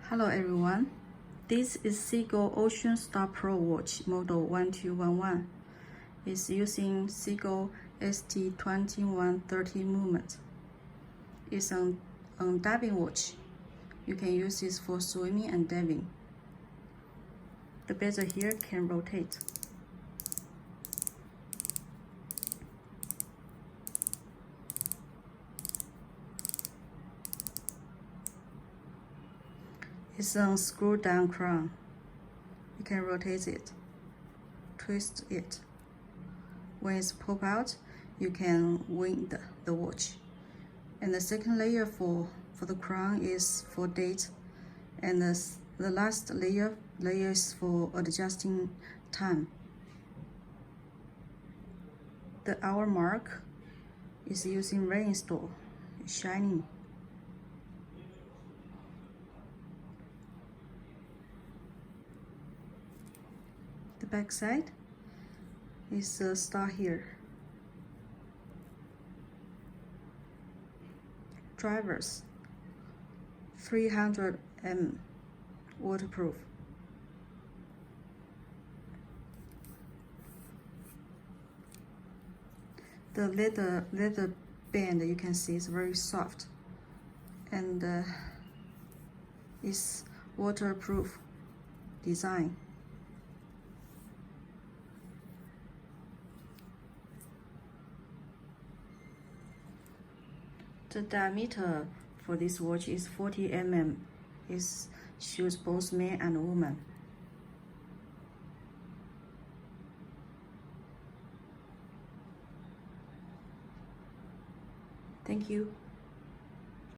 Hello everyone, this is Sea-Gull Ocean Star Pro watch model 1211. It's using Sea-Gull ST2130 movement. It's a diving watch. You can use this for swimming and diving. The bezel here can rotate. It's a screw-down crown. You can rotate it, twist it. When it's pop out, you can wind the watch. And the second layer for the crown is for date, and the last layer is for adjusting time. The hour mark is using reinstall, shining. The back side is a star here. Drivers 300 waterproof. The leather band, you can see, is very soft, and it's waterproof design. The diameter for this watch is 40 mm. It suits both men and women. Thank you.